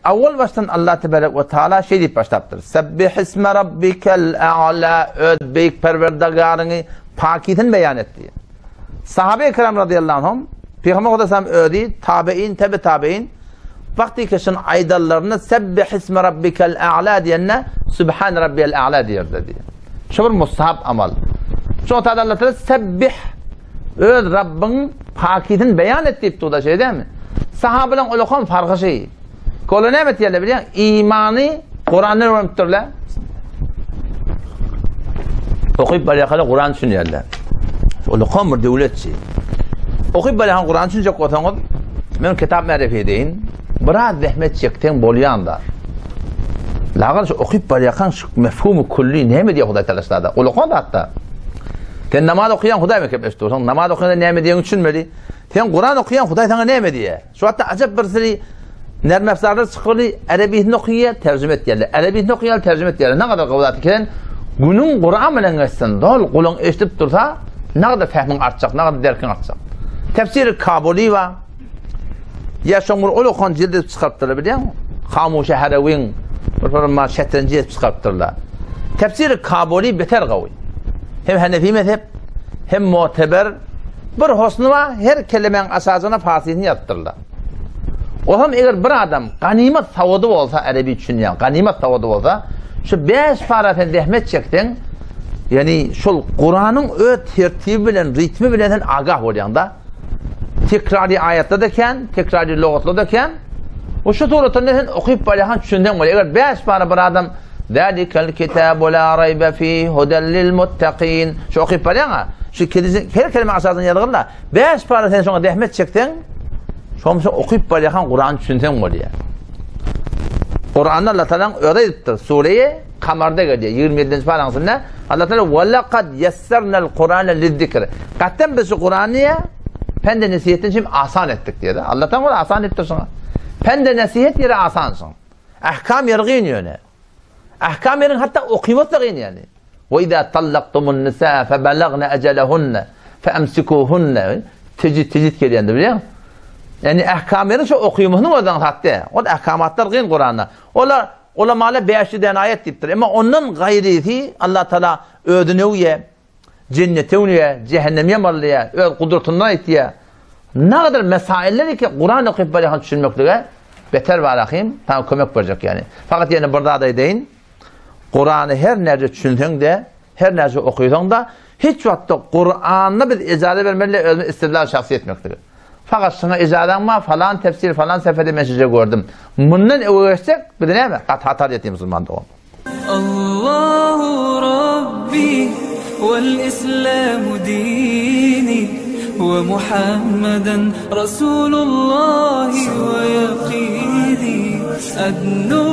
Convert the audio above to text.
Avval baştan Allah Tebarek ve Teala şey deyip başlattır. Sebbihisme rabbikel a'la, öd beyik perverdigarını pakitin beyan etti. Sahabe-i kiram radıyallahu anh, Peygamber Odasam ödü, tabi'in, tebe tabi'in, vakti keşin aydallarını sebbihisme rabbikel a'la diyenine Sübhan rabbiyel a'la diyor dedi. Şu bir mustahab amal. Şu otada Allah Teala sebbih, öd Rabbin pakitin beyan etti bu da şey değil mi? Sahabelen olukon farkı şey. Kolu ne metiyerler biliyor musun? İmanı Kur'an'dan öğrenmiştirler. Okuyup balakalı Kur'an düşünüyorlar. Olukon bir devlet şey. Okuyup balakalı Kur'an düşünecek otanız, ben kitap merifi deyin, biraz zahmet çekten boluyandar. Lakin şu okuyup balakalı mefhumu kulli ne mi diye Huday Teala'da? Olukon da hatta. Sen namaz okuyan Huday mı kepleşti? Namaz okuyan ne mi diye düşünmeli? Sen Kur'an okuyan Huday sana ne mi diye? Şu hatta acaba bir sürü nermefsarlar çıkırlı, Arabiyetini okuyan tercüme et yerler. Arabiyetini okuyan tercüme et yerler. Ne kadar kabul ettikken, günün Kur'an ile geçsin, dol kulun eşitip dursa, ne kadar fehmin artacak, ne kadar derkin artacak. Tefsir-i Kabuli var. Ya şungur olukon cildi çıkarttırlar biliyor musun? Hamuşe Haravin, bir şetrenciye çıkarttırlar. Tefsir-i Kabuli beter kavi. Hem Hanefi mezhep, hem muteber, bir hosnu var, her kelimenin asasına fasihini yattırlar. O zaman eğer bir adam ganimet savadı olsa, Arabi düşünüyor, ganimet savadı olsa, şu 5 paraten zahmet çektin, yani şu Kur'an'ın tertibi bilen, ritmi bilen agah oluyor da, tekrari ayette deken, tekrari logatlı deken, o şu doğrultuda okuyup balayan düşünden oluyor. Eğer 5 para bir adam, ذَلِكَ الْكِتَابُ لَا رَيْبَ ف۪يهِ هُدًى لِلْمُتَّقِينَ şu okuyup balayan şu her kelime asasını yazılırlar, 5 paraten sonra zahmet çektin, şu okuyup balayan Kur'an düşünden oluyor. Kur'an'da Allah Teala'nın öyle ediptir. Sureye Kamar'da geliyor. 27. paragrafında Allah Teala وَلَقَدْ يَسَّرْنَا الْقُرْآنَ لِلذِّكْرِ Katten biz Kur'an'ı pende nesihetin şimdi asan ettik diye de. Allah Teala asan ettir sana. Pende nesihet yeri asansın. Ahkam yeri yine. Ahkam yerin hatta okuması da yani. وَاِذَا طَلَّقْتُمُ النِّسَاءَ فَبَلَغْنَ أَجَلَهُنَّ فَاَمْسِكُوهُنَّ Tecid geliyor biliyor musun? Yani ahkamların şu okuyumunun oradan hatta. O da ahkamatlar gıyın Kur'an'da. Ola mala 5 tane ayet diptir. Ama onun gayrisi Allah Teala ödünüye, cennetine, cehennemiye mallıya, öd kudretundan itiye. Ne kadar mesailler ki Kur'an okuyup böyle düşünmekle beter var akıyım. Tam kömek verecek yani. Fakat yani burada da deyin. Kur'an'ı her nerede düşünsen de, her nerede okuysan da hiç vakti Kur'an'la bir icazet vermeli istediler şahsiyet etmektir. Fakat sana icazet var falan tefsir falan seferde mesajı gördüm. Bundan uğraşacak bir de ne mi? Hatar yeteyim Müslüman'da o. Allahu Rabbi vel İslamu dini ve Muhammeden Resulullah ve yakini adnu